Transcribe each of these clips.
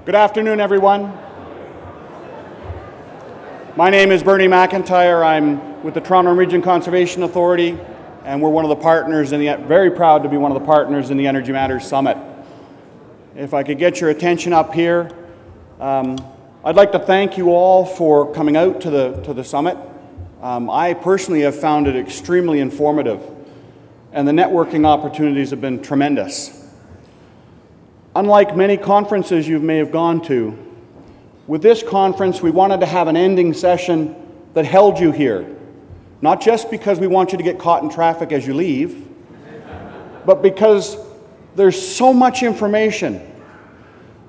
Good afternoon, everyone. My name is Bernie McIntyre. I'm with the Toronto Region Conservation Authority, and we're one of the partners, very proud to be one of the partners in the Energy Matters Summit. If I could get your attention up here, I'd like to thank you all for coming out to the summit. I personally have found it extremely informative, and the networking opportunities have been tremendous. Unlike many conferences you may have gone to, with this conference we wanted to have an ending session that held you here, not just because we want you to get caught in traffic as you leave, but because there's so much information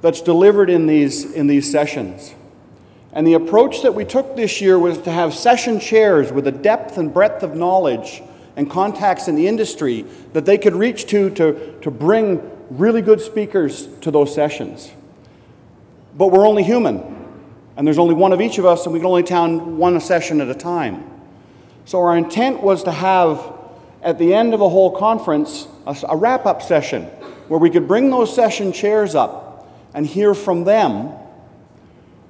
that's delivered in these sessions. And the approach that we took this year was to have session chairs with a depth and breadth of knowledge and contacts in the industry that they could reach to bring really good speakers to those sessions. But we're only human, and there's only one of each of us, and we can only attend one session at a time. So our intent was to have, at the end of a whole conference, a wrap-up session where we could bring those session chairs up and hear from them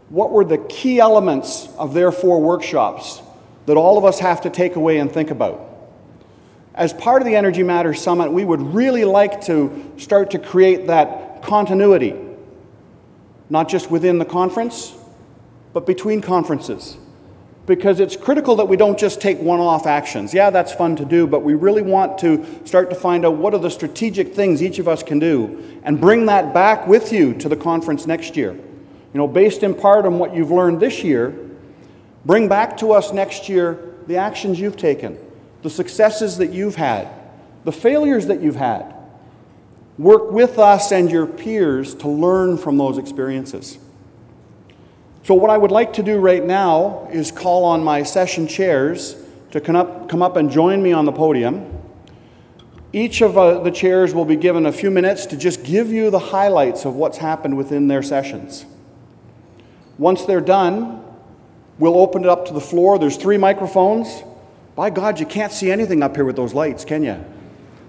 what were the key elements of their 4 workshops that all of us have to take away and think about. As part of the Energy Matters Summit, we would really like to start to create that continuity, not just within the conference, but between conferences. Because it's critical that we don't just take one-off actions. Yeah, that's fun to do, but we really want to start to find out what are the strategic things each of us can do and bring that back with you to the conference next year. You know, based in part on what you've learned this year, bring back to us next year the actions you've taken, the successes that you've had, the failures that you've had. Work with us and your peers to learn from those experiences. So what I would like to do right now is call on my session chairs to come up and join me on the podium. Each of the chairs will be given a few minutes to just give you the highlights of what's happened within their sessions. Once they're done, we'll open it up to the floor. There's 3 microphones. By God, you can't see anything up here with those lights, can you?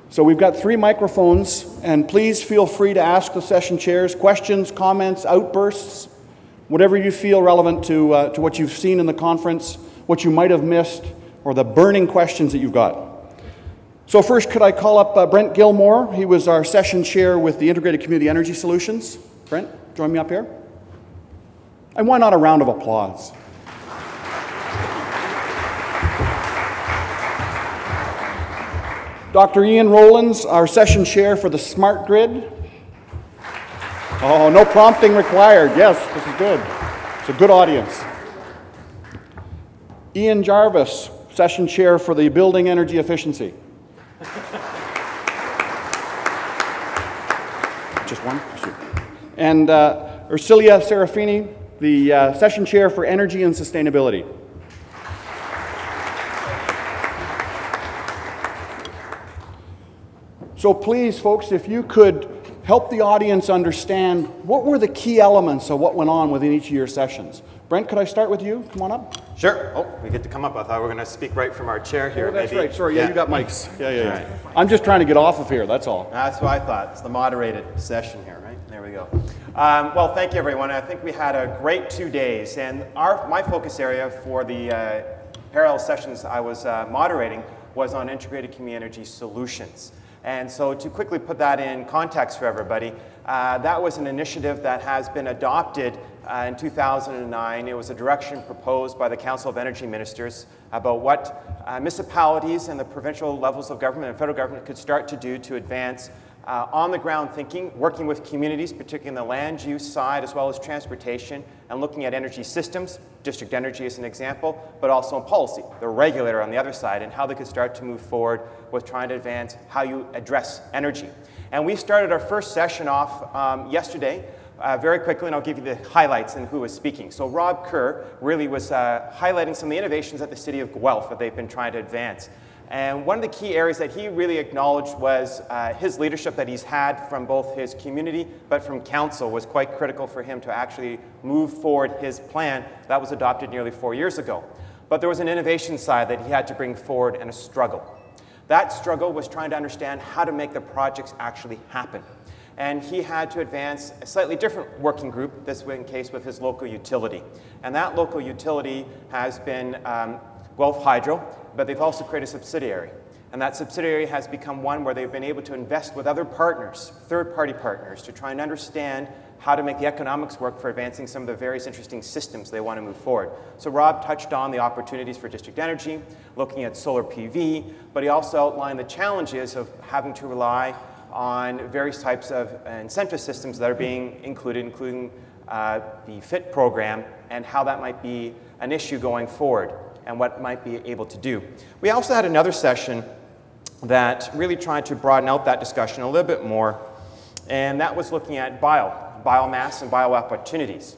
So we've got 3 microphones, and please feel free to ask the session chairs questions, comments, outbursts, whatever you feel relevant to what you've seen in the conference, what you might have missed, or the burning questions that you've got. So first, could I call up Brent Gilmore? He was our session chair with the Integrated Community Energy Solutions. Brent, join me up here. And why not a round of applause? Dr. Ian Rowlands, our session chair for the Smart Grid. Oh, no prompting required. Yes, this is good. It's a good audience. Ian Jarvis, session chair for the Building Energy Efficiency. Just one? And Ursilia Serafini, the session chair for Energy and Sustainability. So please, folks, if you could help the audience understand what were the key elements of what went on within each of your sessions. Brent, could I start with you? Come on up. Sure. Oh, we get to come up. I thought we were going to speak right from our chair here. Oh, that's maybe. right. Sorry, yeah, you got mics. Yeah. Right. I'm just trying to get off of here, that's all. That's what I thought. It's the moderated session here, right? There we go. Well, thank you, everyone. I think we had a great 2 days, and my focus area for the parallel sessions I was moderating was on integrated community energy solutions. And so to quickly put that in context for everybody, that was an initiative that has been adopted in 2009. It was a direction proposed by the Council of Energy Ministers about what municipalities and the provincial levels of government and federal government could start to do to advance on-the-ground thinking, working with communities, particularly in the land use side, as well as transportation, and looking at energy systems, district energy as an example, but also in policy, the regulator on the other side, and how they could start to move forward with trying to advance how you address energy. And we started our first session off yesterday, very quickly, and I'll give you the highlights and who was speaking. So Rob Kerr really was highlighting some of the innovations at the City of Guelph that they've been trying to advance. And one of the key areas that he really acknowledged was his leadership that he's had from both his community but from council was quite critical for him to actually move forward his plan that was adopted nearly 4 years ago. But there was an innovation side that he had to bring forward and a struggle. That struggle was trying to understand how to make the projects actually happen. And he had to advance a slightly different working group, this case with his local utility. And that local utility has been Guelph Hydro, but they've also created a subsidiary. And that subsidiary has become one where they've been able to invest with other partners, third-party partners, to try and understand how to make the economics work for advancing some of the various interesting systems they want to move forward. So Rob touched on the opportunities for district energy, looking at solar PV, but he also outlined the challenges of having to rely on various types of incentive systems that are being included, including the FIT program, and how that might be an issue going forward and what might be able to do. We also had another session that really tried to broaden out that discussion a little bit more, and that was looking at biomass and bio opportunities.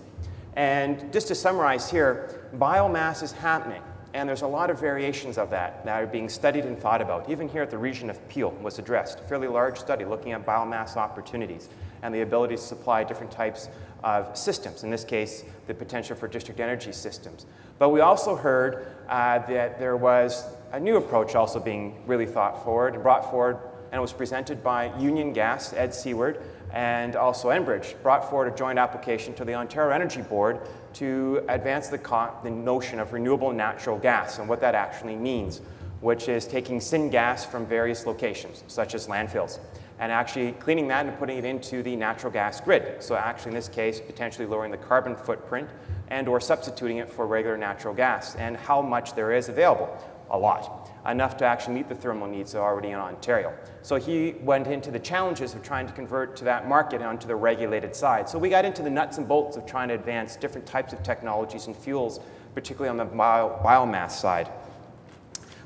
And just to summarize here, biomass is happening, and there's a lot of variations of that are being studied and thought about. Even here at the region of Peel was addressed, a fairly large study looking at biomass opportunities and the ability to supply different types of systems, in this case, the potential for district energy systems. But we also heard that there was a new approach also being really thought forward and brought forward, and it was presented by Union Gas, Ed Seward, and also Enbridge, brought forward a joint application to the Ontario Energy Board to advance the notion of renewable natural gas and what that actually means, which is taking syngas from various locations, such as landfills, and actually cleaning that and putting it into the natural gas grid. So actually, in this case, potentially lowering the carbon footprint and or substituting it for regular natural gas, and how much there is available. A lot. Enough to actually meet the thermal needs that are already in Ontario. So he went into the challenges of trying to convert to that market onto the regulated side. So we got into the nuts and bolts of trying to advance different types of technologies and fuels, particularly on the biomass side.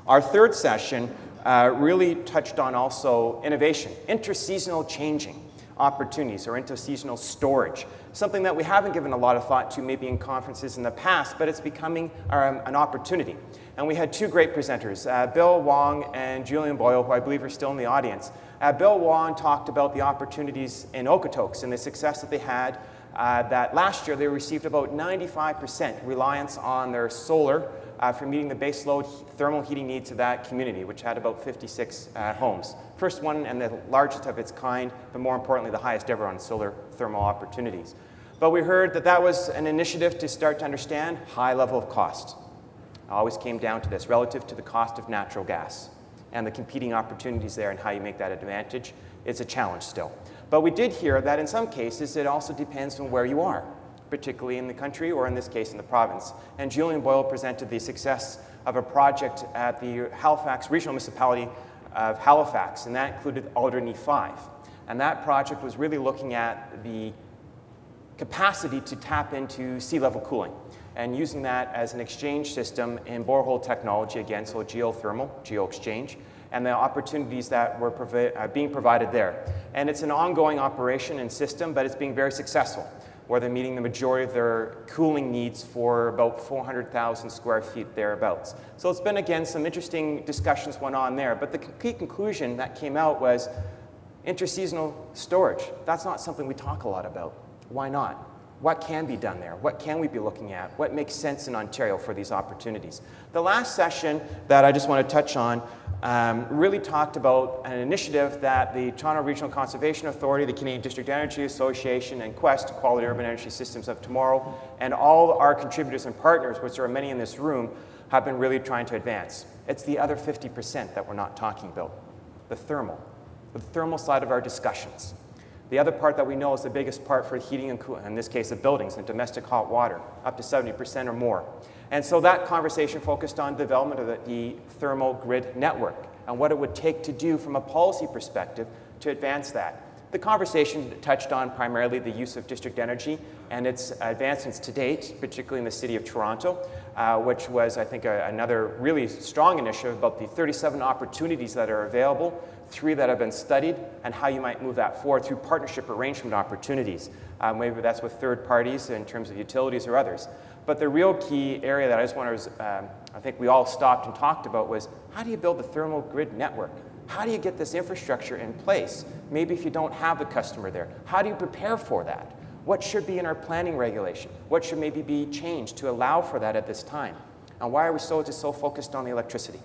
Our third session really touched on also innovation, interseasonal changing opportunities or interseasonal storage, something that we haven't given a lot of thought to maybe in conferences in the past, but it's becoming an opportunity. And we had two great presenters, Bill Wong and Julian Boyle, who I believe are still in the audience. Bill Wong talked about the opportunities in Okotoks and the success that they had, that last year they received about 95% reliance on their solar for meeting the baseload thermal heating needs of that community, which had about 56 homes. First one and the largest of its kind, but more importantly, the highest ever on solar thermal opportunities. But we heard that that was an initiative to start to understand high level of cost. It always came down to this, relative to the cost of natural gas and the competing opportunities there and how you make that advantage. It's a challenge still. But we did hear that in some cases, it also depends on where you are, particularly in the country or in this case in the province. And Julian Boyle presented the success of a project at the Halifax Regional Municipality of Halifax, and that included Alderney 5. And that project was really looking at the capacity to tap into sea level cooling and using that as an exchange system in borehole technology, again, so geothermal, geo-exchange, and the opportunities that were being provided there. And it's an ongoing operation and system, but it's being very successful, where they're meeting the majority of their cooling needs for about 400,000 square feet thereabouts. So it's been, again, some interesting discussions went on there, but the key conclusion that came out was interseasonal storage. That's not something we talk a lot about. Why not? What can be done there? What can we be looking at? What makes sense in Ontario for these opportunities? The last session that I just want to touch on really talked about an initiative that the Toronto Regional Conservation Authority, the Canadian District Energy Association, and Quest, Quality Urban Energy Systems of Tomorrow, and all our contributors and partners, which there are many in this room, have been really trying to advance. It's the other 50% that we're not talking about, the thermal side of our discussions. The other part that we know is the biggest part for heating and cooling, in this case of buildings and domestic hot water, up to 70% or more. And so that conversation focused on development of the thermal grid network and what it would take to do from a policy perspective to advance that. The conversation touched on primarily the use of district energy and its advancements to date, particularly in the City of Toronto, which was, I think, another really strong initiative about the 37 opportunities that are available, 3 that have been studied, and how you might move that forward through partnership arrangement opportunities. Maybe that's with third parties in terms of utilities or others. But the real key area that I just want to, I think we all stopped and talked about was, how do you build the thermal grid network? How do you get this infrastructure in place? Maybe if you don't have the customer there, how do you prepare for that? What should be in our planning regulation? What should maybe be changed to allow for that at this time? And why are we just so focused on the electricity?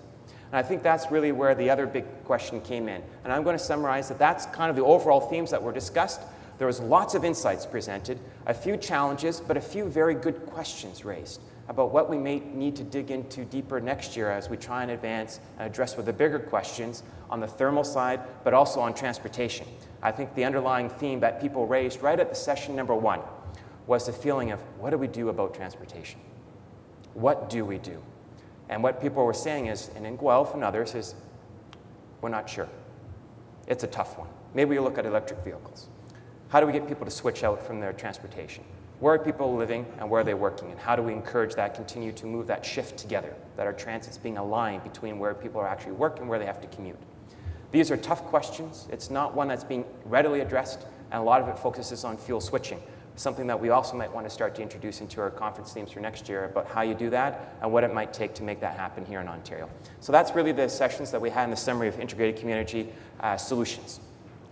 And And I think that's really where the other big question came in. And I'm going to summarize that that's kind of the overall themes that were discussed. There was lots of insights presented, a few challenges, but a few very good questions raised about what we may need to dig into deeper next year as we try and advance and address with the bigger questions on the thermal side, but also on transportation. I think the underlying theme that people raised right at the session number 1 was the feeling of, what do we do about transportation? What do we do? And what people were saying is, and in Guelph and others, is we're not sure. It's a tough one. Maybe we look at electric vehicles. How do we get people to switch out from their transportation? Where are people living and where are they working? And how do we encourage that, continue to move that shift together, that our transit's being aligned between where people are actually working and where they have to commute? These are tough questions. It's not one that's being readily addressed, and a lot of it focuses on fuel switching, something that we also might want to start to introduce into our conference themes for next year about how you do that and what it might take to make that happen here in Ontario. So that's really the sessions that we had in the summary of integrated community solutions.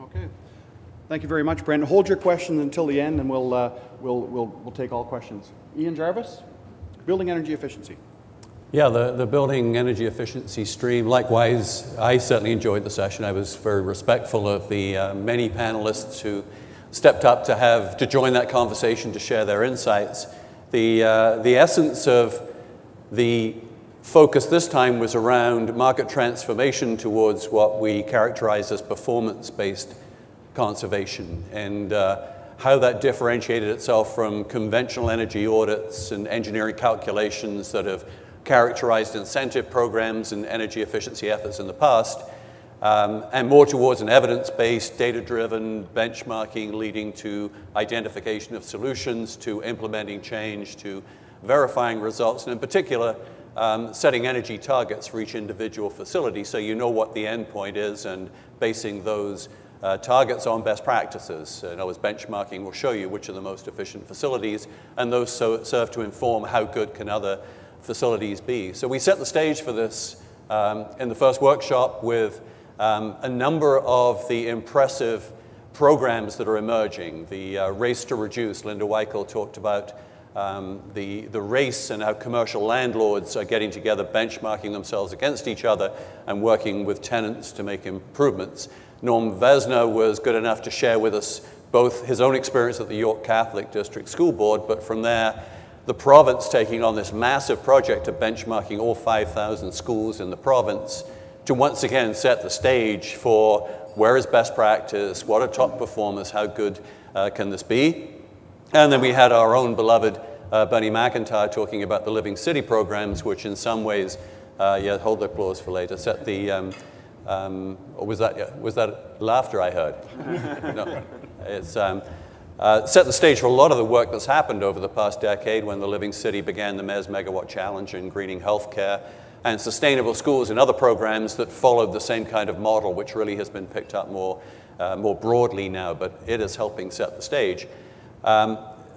Okay. Thank you very much, Brendan. Hold your questions until the end, and we'll take all questions. Ian Jarvis, building energy efficiency. Yeah, the building energy efficiency stream. Likewise, I certainly enjoyed the session. I was very respectful of the many panelists who stepped up to join that conversation, to share their insights. The essence of the focus this time was around market transformation towards what we characterize as performance-based conservation, and how that differentiated itself from conventional energy audits and engineering calculations that have characterized incentive programs and energy efficiency efforts in the past, and more towards an evidence-based, data-driven benchmarking leading to identification of solutions, to implementing change, to verifying results, and in particular, setting energy targets for each individual facility so you know what the end point is and basing those targets on best practices. In other words, benchmarking will show you which are the most efficient facilities, and those serve to inform how good can other facilities be. So we set the stage for this in the first workshop with a number of the impressive programs that are emerging. The race to reduce, Linda Weichel talked about the race and how commercial landlords are getting together, benchmarking themselves against each other and working with tenants to make improvements. Norm Vesna was good enough to share with us both his own experience at the York Catholic District School Board, but from there, the province taking on this massive project of benchmarking all 5,000 schools in the province to once again set the stage for where is best practice, what are top performers, how good can this be? And then we had our own beloved Bernie McIntyre talking about the Living City programs, which in some ways, yeah, hold the applause for later, set the, or was that laughter I heard? No, it's set the stage for a lot of the work that's happened over the past decade when the Living City began the Mayor's Megawatt Challenge in greening healthcare and sustainable schools and other programs that followed the same kind of model, which really has been picked up more broadly now, but it is helping set the stage.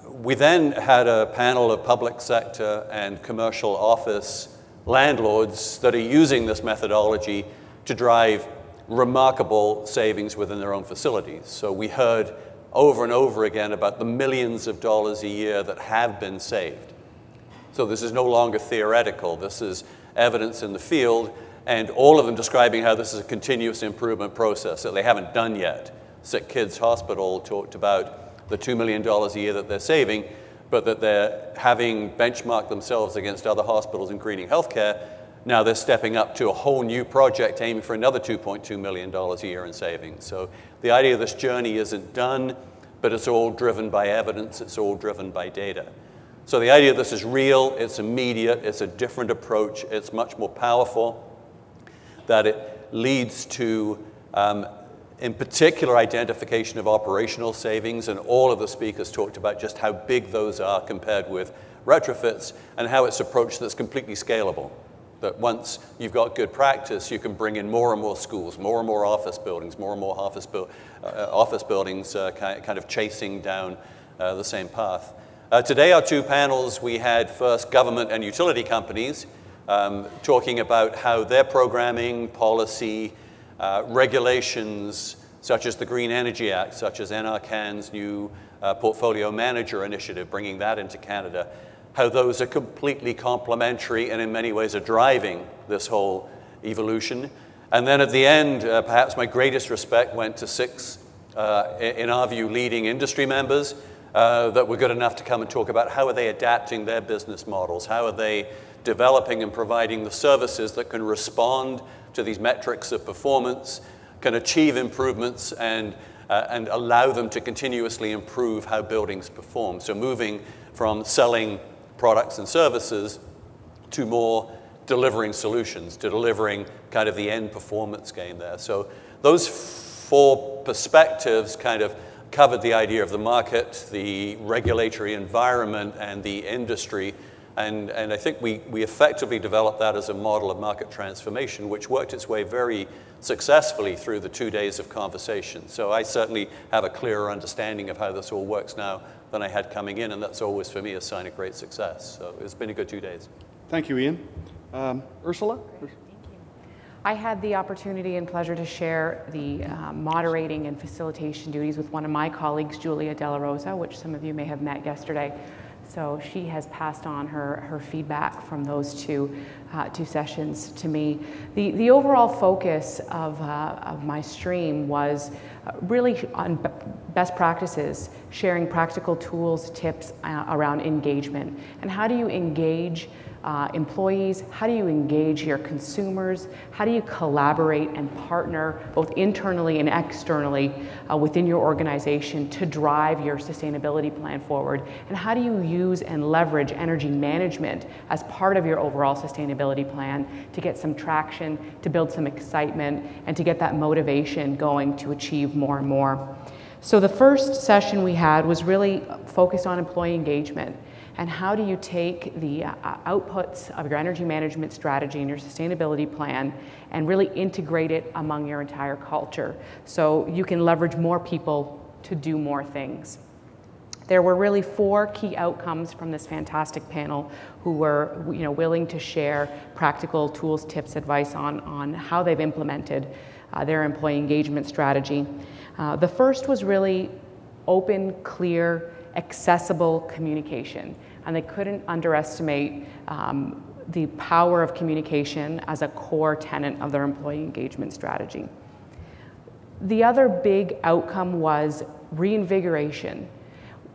We then had a panel of public sector and commercial office landlords that are using this methodology to drive remarkable savings within their own facilities. So we heard over and over again about the millions of dollars a year that have been saved. So this is no longer theoretical. This is evidence in the field, and all of them describing how this is a continuous improvement process that they haven't done yet. Sick Kids Hospital talked about the $2 million a year that they're saving, but that they're having benchmarked themselves against other hospitals in greening healthcare. Now they're stepping up to a whole new project aiming for another $2.2 million a year in savings. So the idea of this journey isn't done, but it's all driven by evidence, it's all driven by data. So the idea of this is real, it's immediate, it's a different approach, it's much more powerful, that it leads to, in particular, identification of operational savings, and all of the speakers talked about just how big those are compared with retrofits, and how it's approached that's completely scalable. That once you've got good practice, you can bring in more and more schools, more and more office buildings, more and more office buildings kind of chasing down the same path. Today, our two panels, we had first government and utility companies talking about how their programming, policy, regulations, such as the Green Energy Act, such as NRCan's new Portfolio Manager Initiative, bringing that into Canada, how those are completely complementary and in many ways are driving this whole evolution. And then at the end, perhaps my greatest respect went to 6, in our view, leading industry members that were good enough to come and talk about how are they adapting their business models, how are they developing and providing the services that can respond to these metrics of performance, can achieve improvements, and allow them to continuously improve how buildings perform. So moving from selling products and services to more delivering solutions, to delivering kind of the end performance gain there. So those 4 perspectives kind of covered the idea of the market, the regulatory environment, and the industry. And I think we effectively developed that as a model of market transformation, which worked its way very successfully through the 2 days of conversation. So I certainly have a clearer understanding of how this all works now than I had coming in, and that's always, for me, a sign of great success. So it's been a good 2 days. Thank you, Ian. Ursula? Thank you. I had the opportunity and pleasure to share the moderating and facilitation duties with one of my colleagues, Julia De La Rosa, which some of you may have met yesterday. So she has passed on her feedback from those two sessions to me. The overall focus of my stream was really on best practices, sharing practical tools, tips around engagement. And how do you engage employees? How do you engage your consumers? How do you collaborate and partner both internally and externally within your organization to drive your sustainability plan forward? And how do you use and leverage energy management as part of your overall sustainability plan to get some traction, to build some excitement, and to get that motivation going to achieve more and more? So the first session we had was really focused on employee engagement. And how do you take the outputs of your energy management strategy and your sustainability plan and really integrate it among your entire culture so you can leverage more people to do more things? There were really 4 key outcomes from this fantastic panel who were willing to share practical tools, tips, advice on how they've implemented their employee engagement strategy. The first was really open, clear, accessible communication. And they couldn't underestimate the power of communication as a core tenet of their employee engagement strategy. The other big outcome was reinvigoration.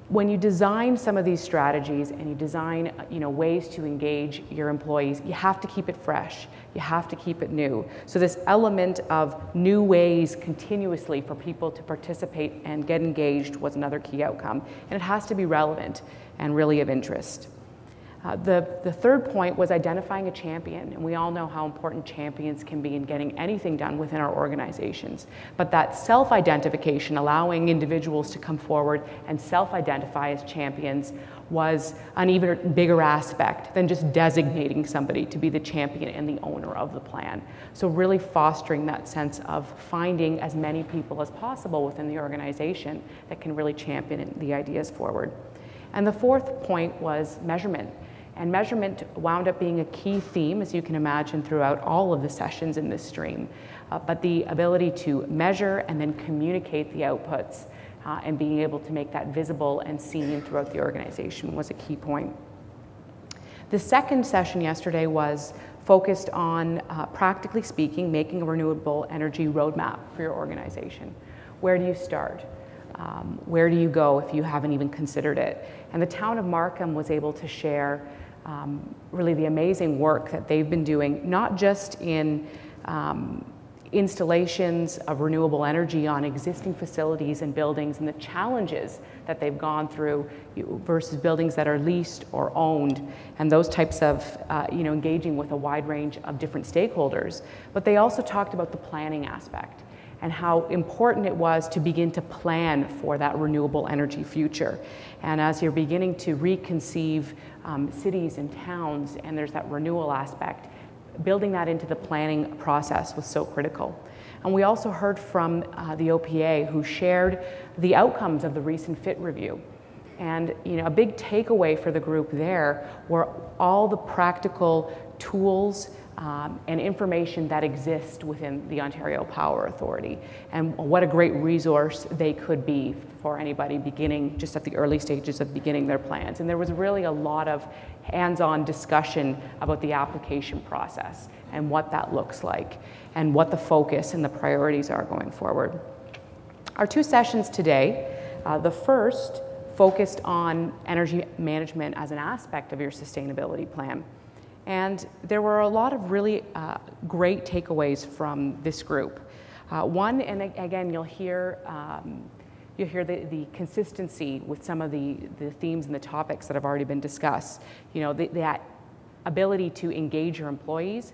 When you design some of these strategies and you design ways to engage your employees, you have to keep it fresh. You have to keep it new. So this element of new ways continuously for people to participate and get engaged was another key outcome. And it has to be relevant and really of interest. The third point was identifying a champion, and we all know how important champions can be in getting anything done within our organizations. But that self-identification, allowing individuals to come forward and self-identify as champions, was an even bigger aspect than just designating somebody to be the champion and the owner of the plan. So really fostering that sense of finding as many people as possible within the organization that can really champion the ideas forward. And the fourth point was measurement. And measurement wound up being a key theme, as you can imagine, throughout all of the sessions in this stream. But the ability to measure and then communicate the outputs and being able to make that visible and seen throughout the organization was a key point. The second session yesterday was focused on, practically speaking, making a renewable energy roadmap for your organization. Where do you start? Where do you go if you haven't even considered it? And the town of Markham was able to share really the amazing work that they've been doing, not just in installations of renewable energy on existing facilities and buildings and the challenges that they've gone through versus buildings that are leased or owned and those types of, engaging with a wide range of different stakeholders. But they also talked about the planning aspect and how important it was to begin to plan for that renewable energy future. And as you're beginning to reconceive cities and towns, and there's that renewal aspect, building that into the planning process was so critical. And we also heard from the OPA, who shared the outcomes of the recent FIT review. And a big takeaway for the group there were all the practical tools and information that exists within the Ontario Power Authority, and what a great resource they could be for anybody beginning just at the early stages of beginning their plans. And there was really a lot of hands-on discussion about the application process and what that looks like and what the focus and the priorities are going forward. Our two sessions today, the first focused on energy management as an aspect of your sustainability plan. And there were a lot of really great takeaways from this group. One, and again, you'll hear the consistency with some of the themes and the topics that have already been discussed. You know, that ability to engage your employees,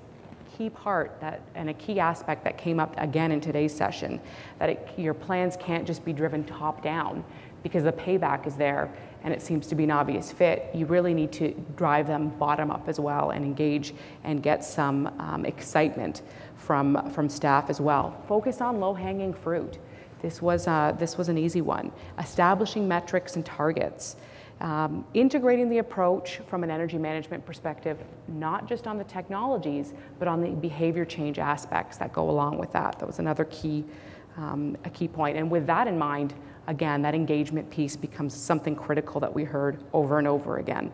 key part that, and a key aspect that came up again in today's session, that your plans can't just be driven top down because the payback is there and it seems to be an obvious fit. You really need to drive them bottom up as well and engage and get some excitement from staff as well. Focus on low-hanging fruit. This was an easy one. Establishing metrics and targets. Integrating the approach from an energy management perspective, not just on the technologies, but on the behavior change aspects that go along with that. That was another key, a key point. And with that in mind, again, that engagement piece becomes something critical that we heard over and over again.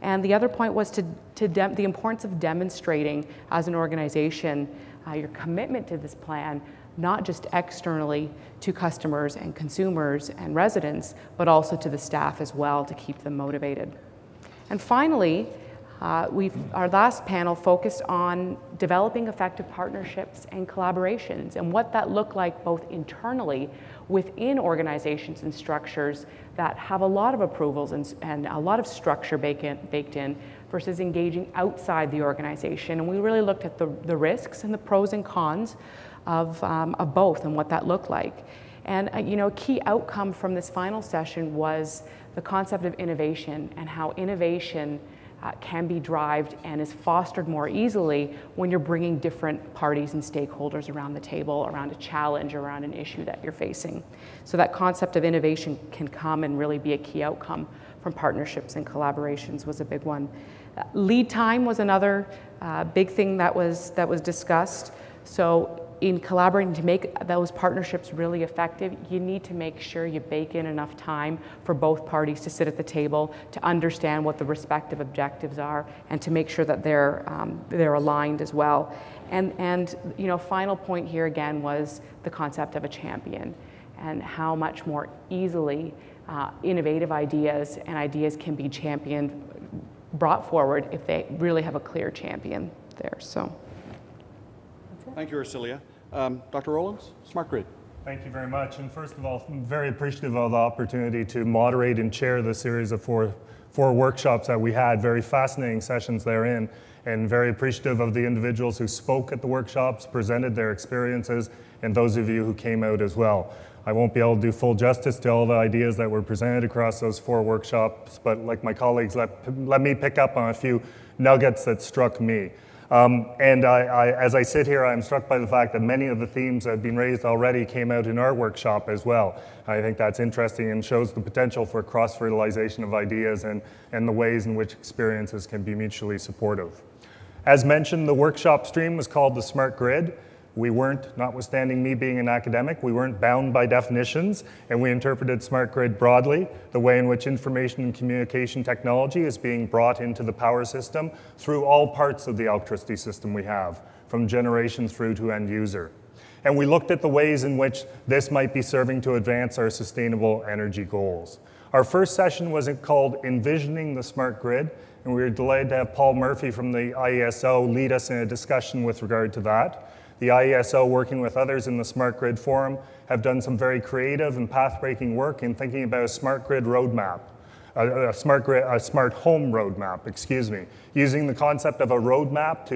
And the other point was the importance of demonstrating as an organization your commitment to this plan, not just externally to customers and consumers and residents, but also to the staff as well to keep them motivated. And finally, our last panel focused on developing effective partnerships and collaborations and what that looked like both internally within organizations and structures that have a lot of approvals and a lot of structure baked in versus engaging outside the organization. And we really looked at the risks and the pros and cons of both and what that looked like. And a key outcome from this final session was the concept of innovation and how innovation can be derived and is fostered more easily when you're bringing different parties and stakeholders around the table, around a challenge, around an issue that you're facing. So that concept of innovation can come and really be a key outcome from partnerships and collaborations was a big one. Lead time was another big thing that was discussed. So in collaborating to make those partnerships really effective, you need to make sure you bake in enough time for both parties to sit at the table, to understand what the respective objectives are, and to make sure that they're aligned as well. And final point here again was the concept of a champion and how much more easily innovative ideas and ideas can be brought forward if they really have a clear champion there. So. Thank you, Ursilia. Dr. Rollins, Smart Grid. Thank you very much. And first of all, I'm very appreciative of the opportunity to moderate and chair the series of four workshops that we had. Very fascinating sessions therein, and very appreciative of the individuals who spoke at the workshops, presented their experiences, and those of you who came out as well. I won't be able to do full justice to all the ideas that were presented across those 4 workshops, but like my colleagues, let me pick up on a few nuggets that struck me. As I sit here, I'm struck by the fact that many of the themes that have been raised already came out in our workshop as well. I think that's interesting and shows the potential for cross-fertilization of ideas and the ways in which experiences can be mutually supportive. As mentioned, the workshop stream was called the Smart Grid. We weren't, notwithstanding me being an academic, we weren't bound by definitions, and we interpreted Smart Grid broadly, the way in which information and communication technology is being brought into the power system through all parts of the electricity system we have, from generation through to end user. And we looked at the ways in which this might be serving to advance our sustainable energy goals. Our first session was called Envisioning the Smart Grid, and we were delighted to have Paul Murphy from the IESO lead us in a discussion with regard to that. The IESO, working with others in the Smart Grid Forum, have done some very creative and path-breaking work in thinking about a smart grid roadmap, a smart home roadmap, excuse me, using the concept of a roadmap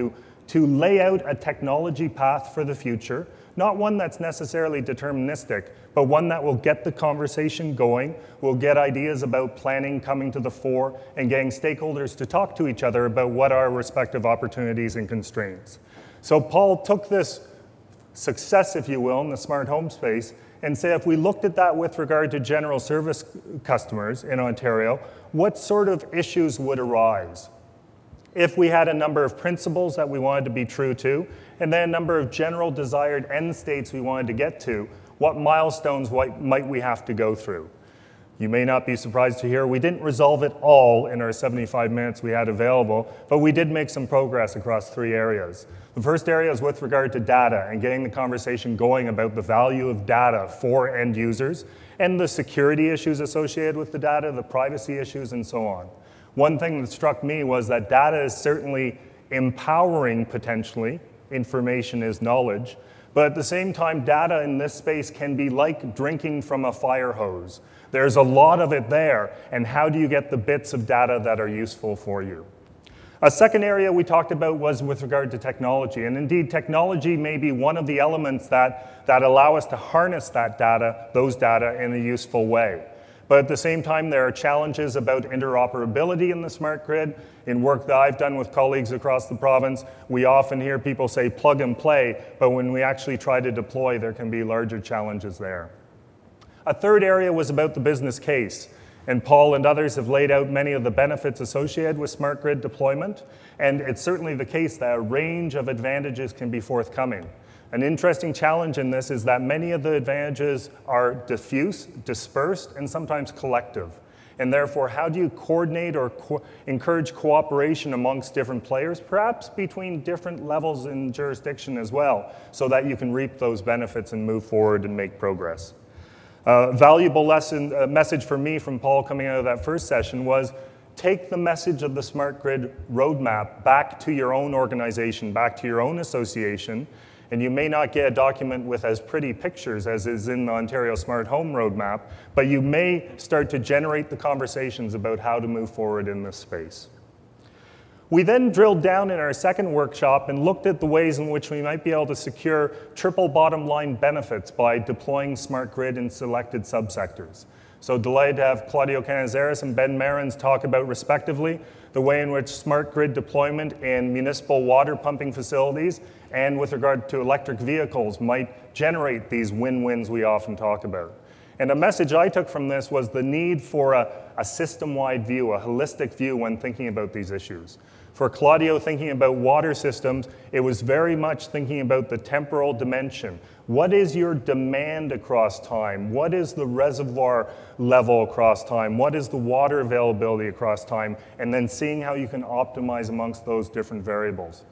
to lay out a technology path for the future, not one that's necessarily deterministic, but one that will get the conversation going, will get ideas about planning coming to the fore, and getting stakeholders to talk to each other about what are respective opportunities and constraints. So Paul took this success, if you will, in the smart home space and said if we looked at that with regard to general service customers in Ontario, what sort of issues would arise? If we had a number of principles that we wanted to be true to, and then a number of general desired end states we wanted to get to, what milestones might we have to go through? You may not be surprised to hear we didn't resolve it all in our 75 minutes we had available, but we did make some progress across 3 areas. The first area is with regard to data and getting the conversation going about the value of data for end users and the security issues associated with the data, the privacy issues, and so on. One thing that struck me was that data is certainly empowering potentially. Information is knowledge. But at the same time, data in this space can be like drinking from a fire hose. There's a lot of it there, and how do you get the bits of data that are useful for you? A second area we talked about was with regard to technology, and indeed technology may be one of the elements that allow us to harness that data, those data, in a useful way. But at the same time, there are challenges about interoperability in the smart grid. In work that I've done with colleagues across the province, we often hear people say plug and play, but when we actually try to deploy, there can be larger challenges there. A third area was about the business case, and Paul and others have laid out many of the benefits associated with smart grid deployment, and it's certainly the case that a range of advantages can be forthcoming. An interesting challenge in this is that many of the advantages are diffuse, dispersed, and sometimes collective. And therefore, how do you coordinate or encourage cooperation amongst different players, perhaps between different levels in jurisdiction as well, so that you can reap those benefits and move forward and make progress? A valuable message for me from Paul coming out of that first session was take the message of the smart grid roadmap back to your own organization, back to your own association. And you may not get a document with as pretty pictures as is in the Ontario Smart Home Roadmap, but you may start to generate the conversations about how to move forward in this space. We then drilled down in our second workshop and looked at the ways in which we might be able to secure triple bottom line benefits by deploying smart grid in selected subsectors. So delighted to have Claudio Canizares and Ben Marins talk about, respectively, the way in which smart grid deployment in municipal water pumping facilities and with regard to electric vehicles might generate these win-wins we often talk about. And a message I took from this was the need for a system-wide view, a holistic view when thinking about these issues. For Claudio, thinking about water systems, it was very much thinking about the temporal dimension. What is your demand across time? What is the reservoir level across time? What is the water availability across time? And then seeing how you can optimize amongst those different variables.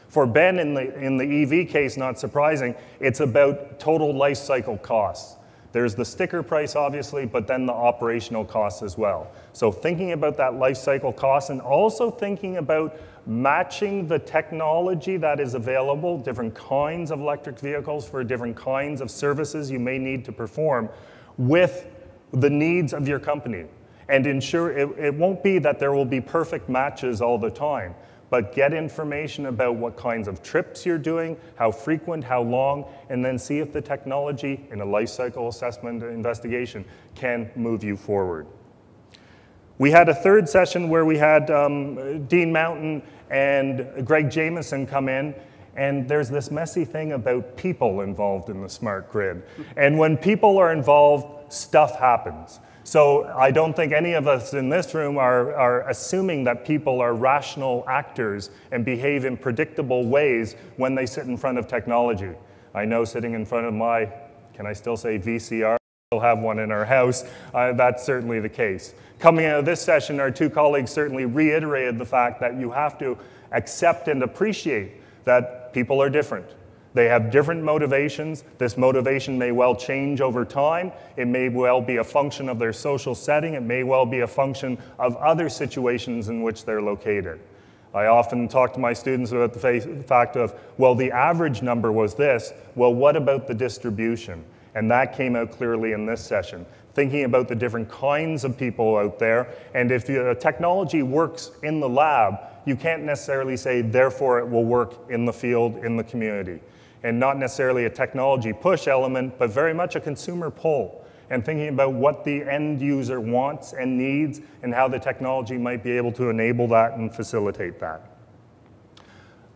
For Ben, in the EV case, not surprising, it's about total life cycle costs. There's the sticker price, obviously, but then the operational costs as well. So thinking about that life cycle cost and also thinking about matching the technology that is available, different kinds of electric vehicles for different kinds of services you may need to perform with the needs of your company. And ensure it won't be that there will be perfect matches all the time, but get information about what kinds of trips you're doing, how frequent, how long, and then see if the technology in a life cycle assessment investigation can move you forward. We had a third session where we had Dean Mountain and Greg Jameson come in, and there's this messy thing about people involved in the smart grid. And when people are involved, stuff happens. So I don't think any of us in this room are assuming that people are rational actors and behave in predictable ways when they sit in front of technology. I know sitting in front of my, can I still say VCR? We still have one in our house. That's certainly the case. Coming out of this session, our two colleagues certainly reiterated the fact that you have to accept and appreciate that people are different. They have different motivations. This motivation may well change over time. It may well be a function of their social setting. It may well be a function of other situations in which they're located. I often talk to my students about the fact of, well, the average number was this. Well, what about the distribution? And that came out clearly in this session. Thinking about the different kinds of people out there. And if the technology works in the lab, you can't necessarily say, therefore, it will work in the field, in the community. And not necessarily a technology push element, but very much a consumer pull, and thinking about what the end user wants and needs and how the technology might be able to enable that and facilitate that.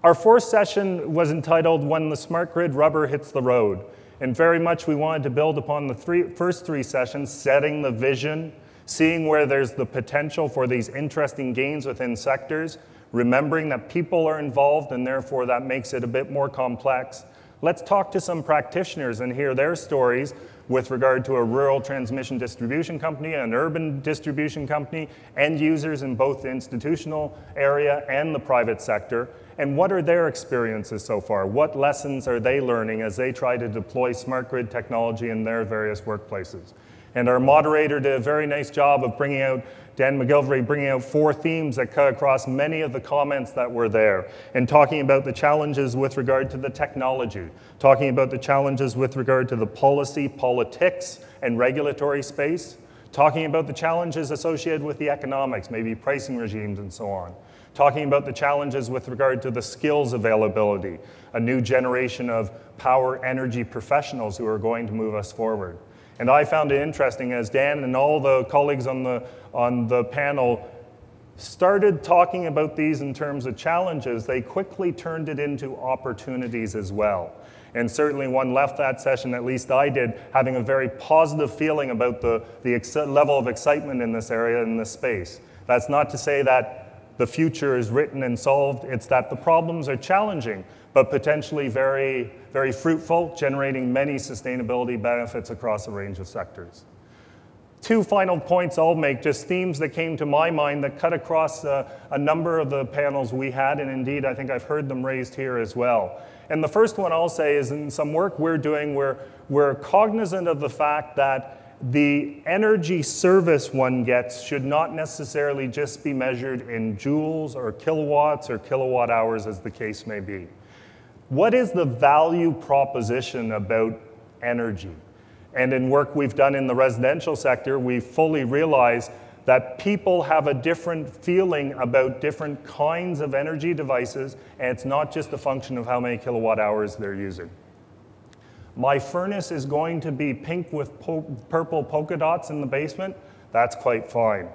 Our fourth session was entitled When the Smart Grid Rubber Hits the Road. And very much we wanted to build upon the first three sessions, setting the vision, seeing where there's the potential for these interesting gains within sectors, remembering that people are involved and therefore that makes it a bit more complex. Let's talk to some practitioners and hear their stories with regard to a rural transmission distribution company, an urban distribution company, end users in both the institutional area and the private sector, and what are their experiences so far? What lessons are they learning as they try to deploy smart grid technology in their various workplaces? And our moderator did a very nice job of bringing out, Dan McGilvray, bringing out 4 themes that cut across many of the comments that were there, and talking about the challenges with regard to the technology, talking about the challenges with regard to the policy, politics, and regulatory space, talking about the challenges associated with the economics, maybe pricing regimes and so on, talking about the challenges with regard to the skills availability, a new generation of power energy professionals who are going to move us forward. And I found it interesting as Dan and all the colleagues on the panel started talking about these in terms of challenges, they quickly turned it into opportunities as well. And certainly one left that session, at least I did, having a very positive feeling about the level of excitement in this area, in this space. That's not to say that the future is written and solved, it's that the problems are challenging, but potentially very, very fruitful, generating many sustainability benefits across a range of sectors. 2 final points I'll make, just themes that came to my mind that cut across a number of the panels we had, and indeed I think I've heard them raised here as well. And the first one I'll say is in some work we're doing, we're cognizant of the fact that the energy service one gets should not necessarily just be measured in joules or kilowatts or kilowatt hours as the case may be. What is the value proposition about energy? And in work we've done in the residential sector, we fully realize that people have a different feeling about different kinds of energy devices, and it's not just a function of how many kilowatt hours they're using. My furnace is going to be pink with purple polka dots in the basement. That's quite fine.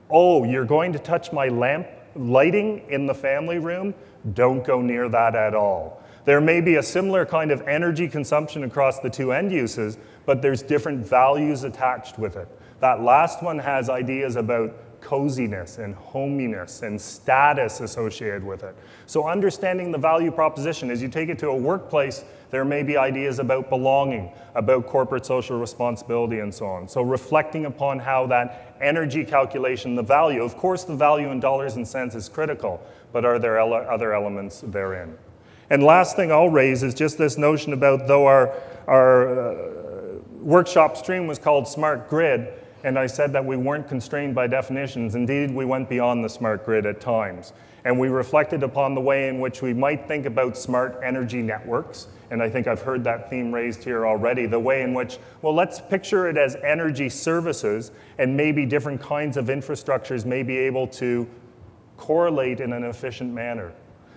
Oh, you're going to touch my lamp lighting in the family room? Don't go near that at all. There may be a similar kind of energy consumption across the 2 end uses, but there's different values attached with it. That last one has ideas about coziness and hominess and status associated with it. So understanding the value proposition, as you take it to a workplace, there may be ideas about belonging, about corporate social responsibility and so on. So reflecting upon how that energy calculation, the value, of course the value in dollars and cents is critical, but are there other elements therein? And last thing I'll raise is just this notion about, though our workshop stream was called Smart Grid, and I said that we weren't constrained by definitions. Indeed, we went beyond the smart grid at times. And we reflected upon the way in which we might think about smart energy networks. And I think I've heard that theme raised here already. The way in which, well, let's picture it as energy services, and maybe different kinds of infrastructures may be able to correlate in an efficient manner.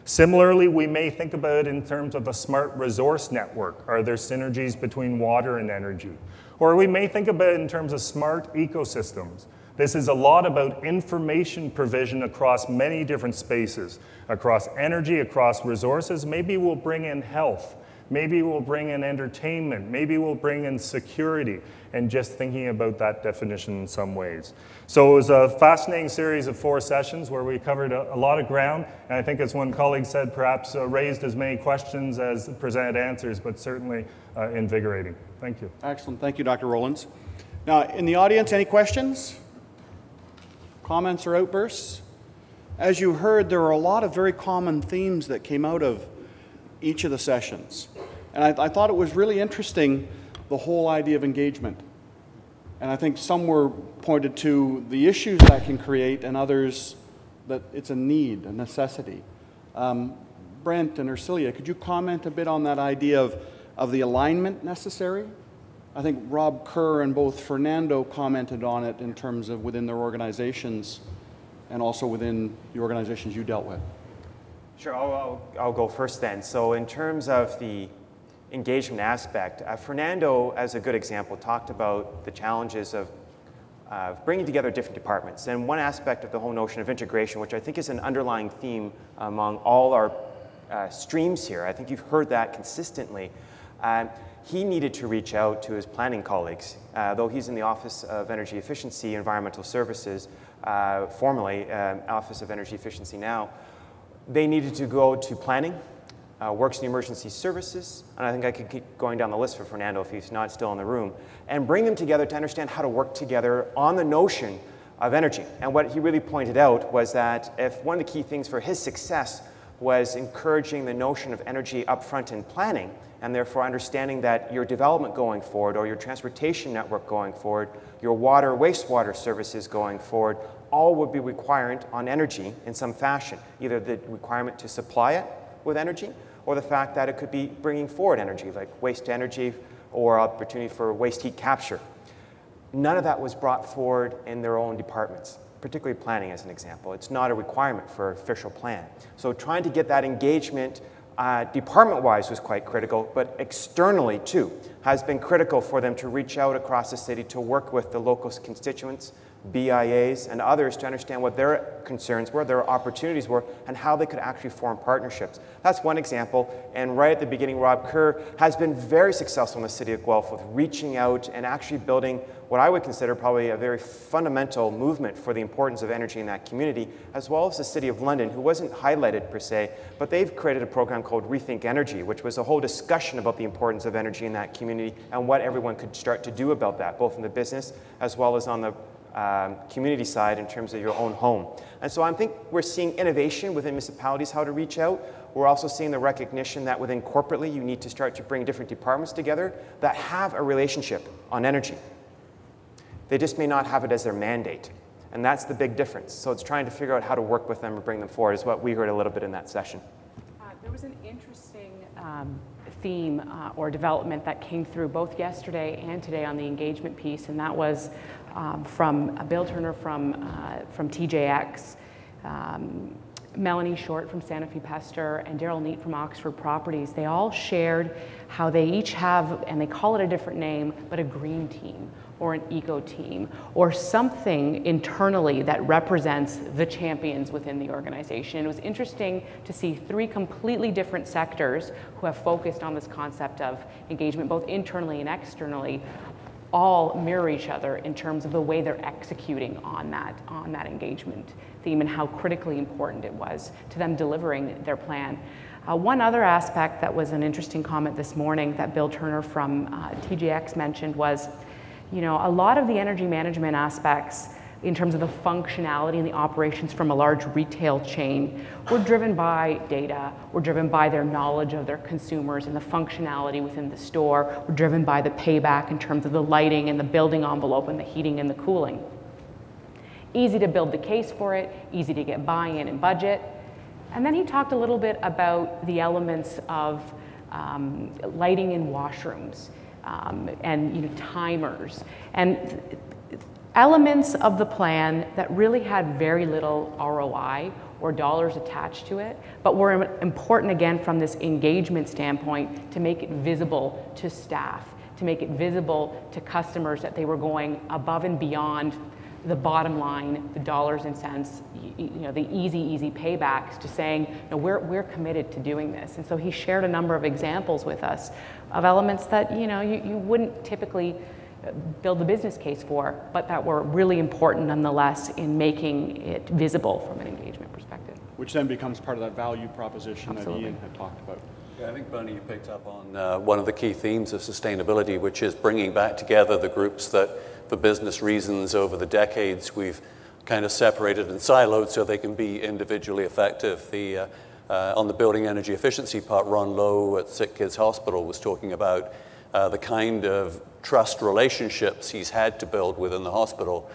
Similarly, we may think about it in terms of a smart resource network. Are there synergies between water and energy? Or we may think about it in terms of smart ecosystems. This is a lot about information provision across many different spaces, across energy, across resources. Maybe we'll bring in health. Maybe we'll bring in entertainment. Maybe we'll bring in security, and just thinking about that definition in some ways. So it was a fascinating series of 4 sessions where we covered a lot of ground. And I think, as one colleague said, perhaps raised as many questions as presented answers, but certainly invigorating. Thank you. Excellent. Thank you, Dr. Rowlands. Now, in the audience, any questions? Comments or outbursts? As you heard, there are a lot of very common themes that came out of each of the sessions. And I thought it was really interesting, the whole idea of engagement. And I think some were pointed to the issues that can create, and others that it's a need, a necessity. Brent and Ursilia, could you comment a bit on that idea of the alignment necessary? I think Rob Kerr and both Fernando commented on it in terms of within their organizations and also within the organizations you dealt with. Sure, I'll go first then. So in terms of the engagement aspect, Fernando, as a good example, talked about the challenges of bringing together different departments. And one aspect of the whole notion of integration, which I think is an underlying theme among all our streams here, I think you've heard that consistently, he needed to reach out to his planning colleagues. Though he's in the Office of Energy Efficiency, Environmental Services, formerly Office of Energy Efficiency now, They needed to go to planning, works and emergency services, and I think I could keep going down the list for Fernando if he's not still in the room, and bring them together to understand how to work together on the notion of energy. And what he really pointed out was that if one of the key things for his success was encouraging the notion of energy upfront in planning, and therefore understanding that your development going forward, or your transportation network going forward, your water, wastewater services going forward, all would be required on energy in some fashion, either the requirement to supply it with energy, or the fact that it could be bringing forward energy, like waste energy or opportunity for waste heat capture. None of that was brought forward in their own departments, particularly planning as an example. It's not a requirement for official plan. So trying to get that engagement department-wise was quite critical, but externally too has been critical for them to reach out across the city to work with the local constituents, BIAs, and others to understand what their concerns were, their opportunities were, and how they could actually form partnerships. That's one example, and right at the beginning, Rob Kerr has been very successful in the city of Guelph with reaching out and actually building what I would consider probably a very fundamental movement for the importance of energy in that community, as well as the City of London, who wasn't highlighted per se, but they've created a program called Rethink Energy, which was a whole discussion about the importance of energy in that community and what everyone could start to do about that, both in the business as well as on the community side in terms of your own home. And so I think we're seeing innovation within municipalities, how to reach out. We're also seeing the recognition that within corporately, you need to start to bring different departments together that have a relationship on energy. They just may not have it as their mandate. And that's the big difference. So it's trying to figure out how to work with them and bring them forward is what we heard a little bit in that session. There was an interesting theme or development that came through both yesterday and today on the engagement piece, and that was from Bill Turner from TJX, Melanie Short from Sanofi Pasteur, and Daryl Neat from Oxford Properties. They all shared how they each have, and they call it a different name, but a green team or an eco team or something internally that represents the champions within the organization. It was interesting to see three completely different sectors who have focused on this concept of engagement, both internally and externally, all mirror each other in terms of the way they're executing on that engagement theme and how critically important it was to them delivering their plan. One other aspect that was an interesting comment this morning that Bill Turner from TJX mentioned was, you know, a lot of the energy management aspects in terms of the functionality and the operations from a large retail chain were driven by data, were driven by their knowledge of their consumers and the functionality within the store, were driven by the payback in terms of the lighting and the building envelope and the heating and the cooling. Easy to build the case for it, easy to get buy-in and budget. And then he talked a little bit about the elements of lighting in washrooms and timers and elements of the plan that really had very little ROI or dollars attached to it, but were important again from this engagement standpoint to make it visible to staff, to make it visible to customers that they were going above and beyond the bottom line, the dollars and cents, the easy paybacks, to saying, we're committed to doing this. And so he shared a number of examples with us of elements that you wouldn't typically build a business case for, but that were really important nonetheless in making it visible from an engagement perspective. Which then becomes part of that value proposition Absolutely. that Ian had talked about. Yeah, I think, Bernie, you picked up on one of the key themes of sustainability, which is bringing back together the groups that, for business reasons over the decades, we've kind of separated and siloed so they can be individually effective. On the building energy efficiency part, Ron Lowe at Sick Kids Hospital was talking about the kind of trust relationships he's had to build within the hospital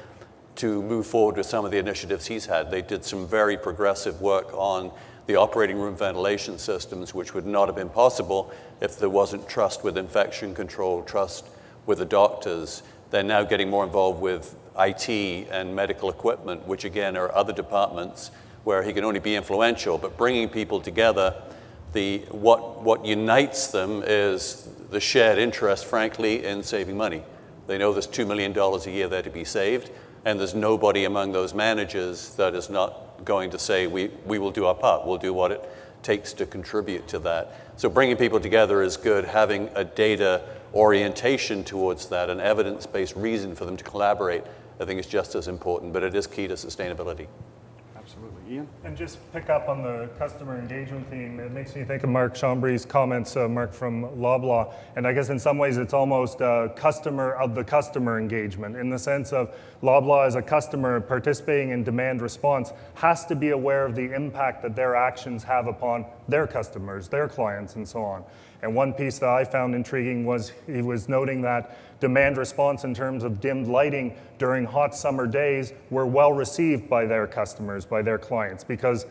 to move forward with some of the initiatives he's had. They did some very progressive work on the operating room ventilation systems, which would not have been possible if there wasn't trust with infection control, trust with the doctors. They're now getting more involved with IT and medical equipment, which again are other departments where he can only be influential, but bringing people together, what unites them is the shared interest, frankly, in saving money. They know there's $2 million a year there to be saved, and there's nobody among those managers that is not going to say, we will do our part, we'll do what it takes to contribute to that. So bringing people together is good. Having a data orientation towards that, an evidence-based reason for them to collaborate, I think is just as important, but it is key to sustainability. Absolutely. Ian? And just pick up on the customer engagement theme. It makes me think of Marc Chambry's comments, Marc from Loblaw. And I guess in some ways it's almost customer of the customer engagement, in the sense of Loblaw as a customer participating in demand response has to be aware of the impact that their actions have upon their customers, their clients, and so on. And one piece that I found intriguing was he was noting that demand response in terms of dimmed lighting during hot summer days were well received by their customers, by their clients, because,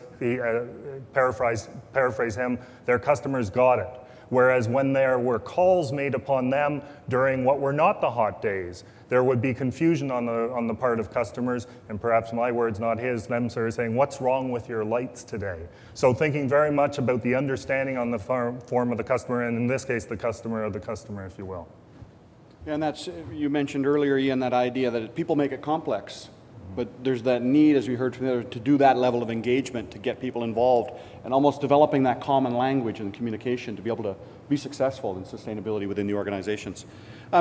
paraphrase him, their customers got it. Whereas when there were calls made upon them during what were not the hot days, there would be confusion on the part of customers, and perhaps my words, not his, them sort of saying, what's wrong with your lights today? So thinking very much about the understanding on the form of the customer, and in this case, the customer of the customer, if you will. And that's, you mentioned earlier, Ian, that idea that people make it complex, but there's that need, as we heard from the other, to do that level of engagement, to get people involved, and almost developing that common language and communication to be able to be successful in sustainability within the organizations.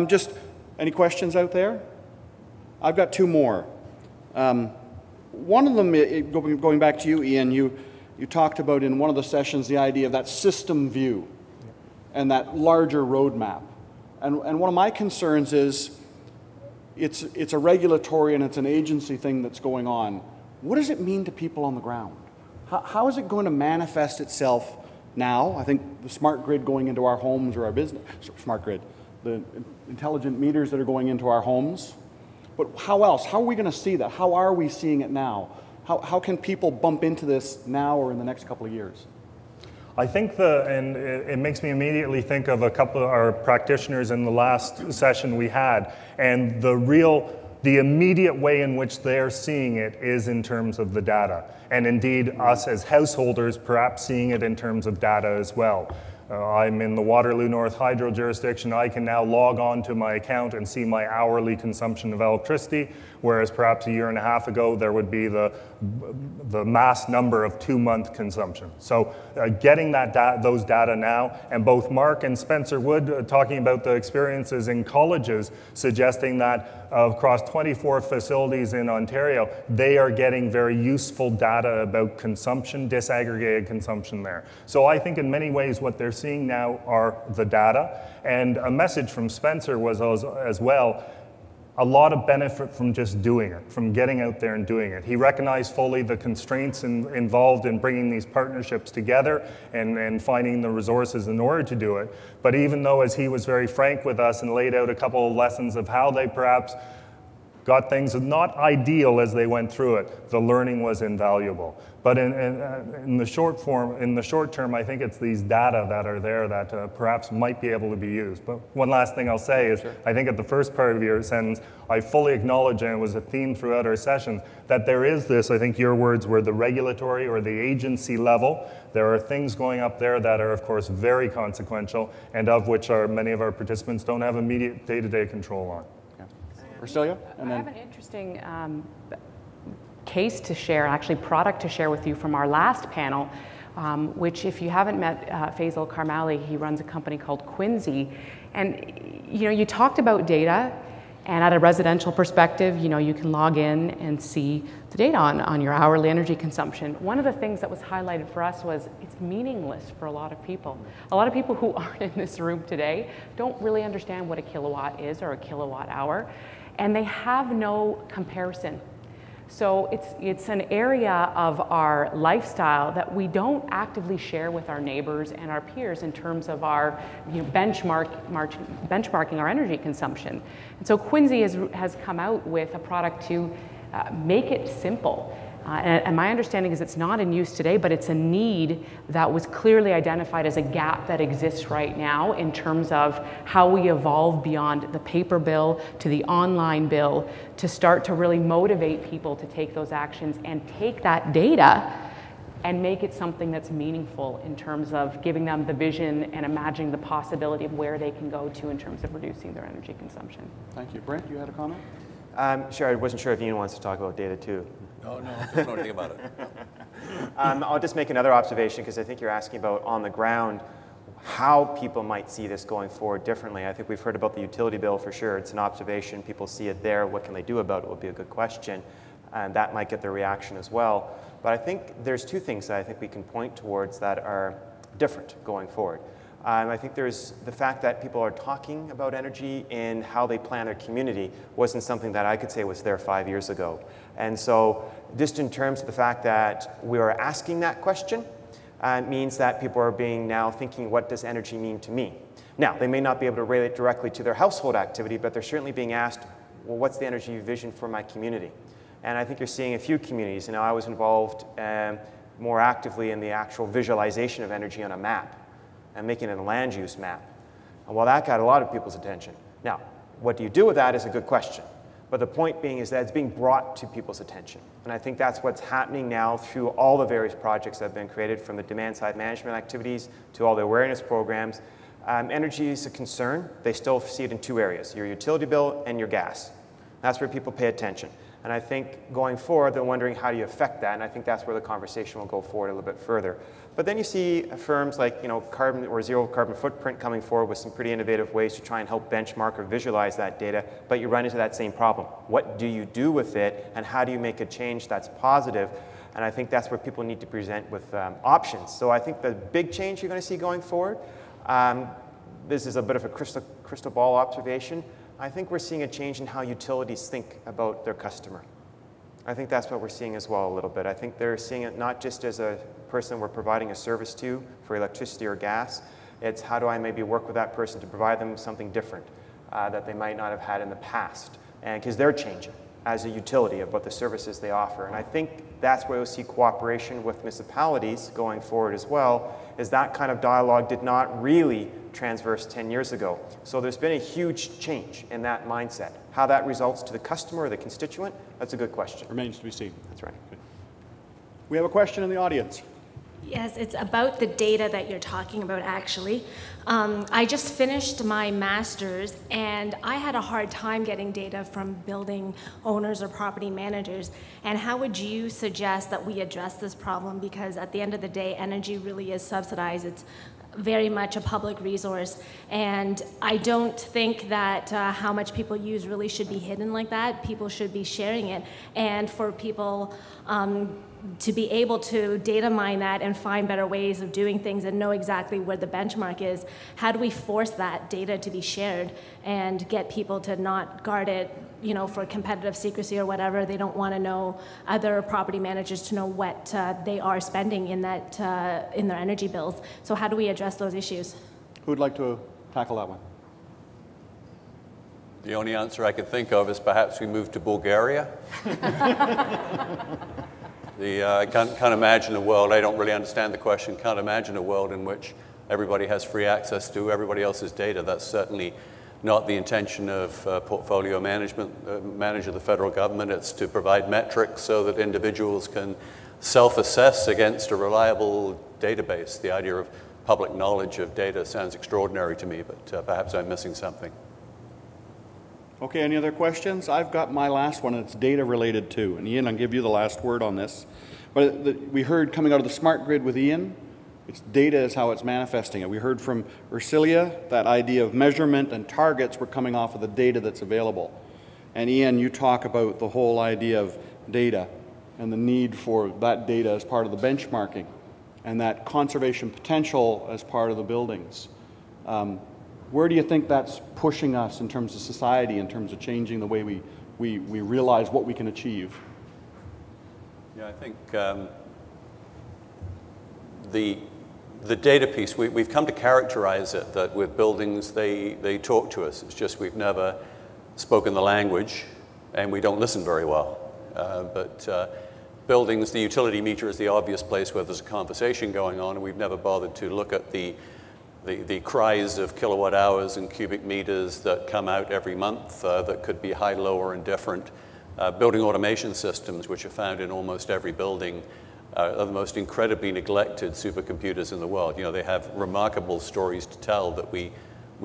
Just any questions out there? I've got two more. One of them, going back to you, Ian, you talked about in one of the sessions the idea of that system view and that larger roadmap. And one of my concerns is it's a regulatory and it's an agency thing that's going on. What does it mean to people on the ground? How is it going to manifest itself now? I think the smart grid going into our homes or our business, smart grid, the intelligent meters that are going into our homes. But how else? How are we going to see that? How are we seeing it now? How can people bump into this now or in the next couple of years? I think and it makes me immediately think of a couple of our practitioners in the last session we had, and the immediate way in which they're seeing it is in terms of the data. And indeed, us as householders perhaps seeing it in terms of data as well. I'm in the Waterloo North Hydro jurisdiction. I can now log on to my account and see my hourly consumption of electricity, whereas perhaps a year and a half ago there would be the mass number of 2-month consumption. So getting those data now, and both Mark and Spencer Wood talking about the experiences in colleges, suggesting that across 24 facilities in Ontario, they are getting very useful data about consumption, disaggregated consumption there. So I think in many ways what they're seeing now are the data, and a message from Spencer was as well, a lot of benefit from just doing it, from getting out there and doing it. He recognized fully the constraints involved in bringing these partnerships together and finding the resources in order to do it. But even though, as he was very frank with us and laid out a couple of lessons of how they perhaps got things not ideal as they went through it, the learning was invaluable. But in the short term, I think it's these data that are there that perhaps might be able to be used. But one last thing I'll say is, sure. I think at the first part of your sentence, I fully acknowledge, and it was a theme throughout our sessions, that there is this, I think your words were the regulatory or the agency level. There are things going up there that are, of course, very consequential, and of which many of our participants don't have immediate day-to-day control on. Ursilia? I have an interesting case to share, actually product to share with you from our last panel, which if you haven't met Faisal Karmali, he runs a company called Quinsy. And you talked about data, and at a residential perspective, you can log in and see the data on your hourly energy consumption. One of the things that was highlighted for us was it's meaningless for a lot of people. A lot of people who aren't in this room today don't really understand what a kilowatt is or a kilowatt hour, and they have no comparison. So it's an area of our lifestyle that we don't actively share with our neighbors and our peers in terms of our benchmarking our energy consumption. And so Quinsy has come out with a product to make it simple. And my understanding is it's not in use today, but it's a need that was clearly identified as a gap that exists right now in terms of how we evolve beyond the paper bill to the online bill to start to really motivate people to take those actions and take that data and make it something that's meaningful in terms of giving them the vision and imagining the possibility of where they can go to in terms of reducing their energy consumption. Thank you. Brent, you had a comment? Sure, I wasn't sure if Ian wants to talk about data too. No, don't know anything about it. I'll just make another observation because I think you're asking about on the ground how people might see this going forward differently. I think we've heard about the utility bill for sure. It's an observation. People see it there. What can they do about it would be a good question. and that might get their reaction as well. But I think there's two things that I think we can point towards that are different going forward. I think there's the fact that people are talking about energy and how they plan their community wasn't something that I could say was there 5 years ago. And so just in terms of the fact that we are asking that question means that people are being now thinking, what does energy mean to me? Now, they may not be able to relate directly to their household activity, but they're certainly being asked, well, what's the energy vision for my community? And I think you're seeing a few communities. You know, I was involved more actively in the actual visualization of energy on a map and making it a land use map. And well, that got a lot of people's attention. Now, what do you do with that is a good question. But the point being is that it's being brought to people's attention. And I think that's what's happening now through all the various projects that have been created, from the demand-side management activities to all the awareness programs. Energy is a concern. They still see it in two areas, your utility bill and your gas. That's where people pay attention. And I think going forward, they're wondering how do you affect that, and I think that's where the conversation will go forward a little bit further. But then you see firms like carbon or zero carbon footprint coming forward with some pretty innovative ways to try and help benchmark or visualize that data, but you run into that same problem. What do you do with it, and how do you make a change that's positive? And I think that's where people need to present with options. So I think the big change you're going to see going forward, this is a bit of a crystal ball observation, I think we're seeing a change in how utilities think about their customer. I think that's what we're seeing as well a little bit. I think they're seeing it not just as a person we're providing a service to for electricity or gas, it's how do I maybe work with that person to provide them something different that they might not have had in the past. And because they're changing as a utility about the services they offer. And I think that's where you'll see cooperation with municipalities going forward as well, is that kind of dialogue did not really transverse 10 years ago. So there's been a huge change in that mindset. How that results to the customer or the constituent, that's a good question. Remains to be seen. That's right. We have a question in the audience. Yes, it's about the data that you're talking about, actually. I just finished my master's, and I had a hard time getting data from building owners or property managers. And how would you suggest that we address this problem? Because at the end of the day, energy really is subsidized. It's very much a public resource, and I don't think that how much people use really should be hidden like that. People should be sharing it, and for people to be able to data mine that and find better ways of doing things and know exactly where the benchmark is, how do we force that data to be shared and get people to not guard it, for competitive secrecy or whatever? They don't want to know, other property managers to know what they are spending in that in their energy bills. So how do we address those issues? Who would like to tackle that one? The only answer I could think of is perhaps we move to Bulgaria. I can't imagine a world, I don't really understand the question, can't imagine a world in which everybody has free access to everybody else's data. That's certainly not the intention of portfolio management, manager of the federal government. It's to provide metrics so that individuals can self-assess against a reliable database. The idea of public knowledge of data sounds extraordinary to me, but perhaps I'm missing something. Okay, any other questions? I've got my last one, and it's data related too. And Ian, I'll give you the last word on this. But we heard coming out of the smart grid with Ian, it's data is how it's manifesting it. We heard from Ursilia, that idea of measurement and targets were coming off of the data that's available. And Ian, you talk about the whole idea of data and the need for that data as part of the benchmarking and that conservation potential as part of the buildings. Where do you think that's pushing us in terms of society, in terms of changing the way we realize what we can achieve? Yeah, I think the data piece, we've come to characterize it that with buildings, they talk to us. It's just we've never spoken the language, and we don't listen very well. But buildings, the utility meter is the obvious place where there's a conversation going on, and we've never bothered to look at the cries of kilowatt hours and cubic meters that come out every month that could be high, low, or indifferent. Building automation systems, which are found in almost every building, are the most incredibly neglected supercomputers in the world. They have remarkable stories to tell that we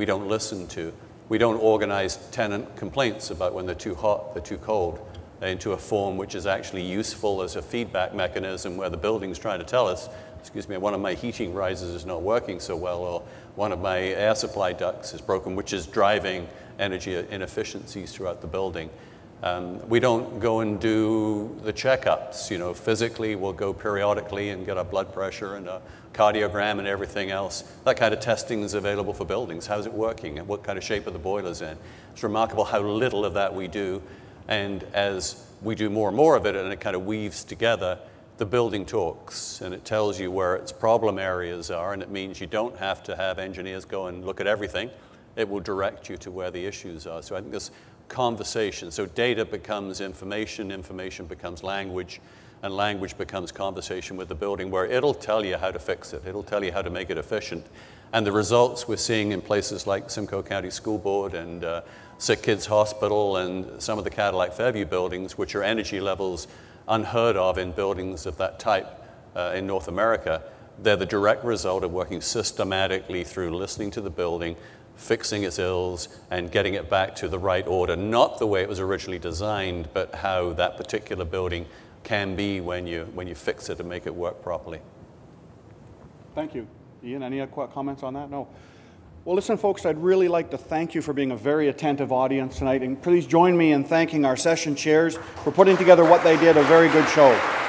don't listen to. We don't organize tenant complaints about when they're too hot, they're too cold, into a form which is actually useful as a feedback mechanism where the building's trying to tell us, excuse me, one of my heating risers is not working so well, or one of my air supply ducts is broken, which is driving energy inefficiencies throughout the building. We don't go and do the checkups. You know, physically, we'll go periodically and get our blood pressure and a cardiogram and everything else. That kind of testing is available for buildings. How's it working? And what kind of shape are the boilers in? It's remarkable how little of that we do. And as we do more and more of it, and it kind of weaves together, the building talks, and it tells you where its problem areas are, and it means you don't have to have engineers go and look at everything. It will direct you to where the issues are. So I think this conversation, so data becomes information, information becomes language, and language becomes conversation with the building, where it'll tell you how to fix it. It'll tell you how to make it efficient. And the results we're seeing in places like Simcoe County School Board and Sick Kids Hospital and some of the Cadillac Fairview buildings, which are energy levels unheard of in buildings of that type in North America, they're the direct result of working systematically through listening to the building, fixing its ills, and getting it back to the right order. Not the way it was originally designed, but how that particular building can be when you fix it and make it work properly. Thank you. Ian, any comments on that? No. Well, listen, folks, I'd really like to thank you for being a very attentive audience tonight, and please join me in thanking our session chairs for putting together what they did, a very good show.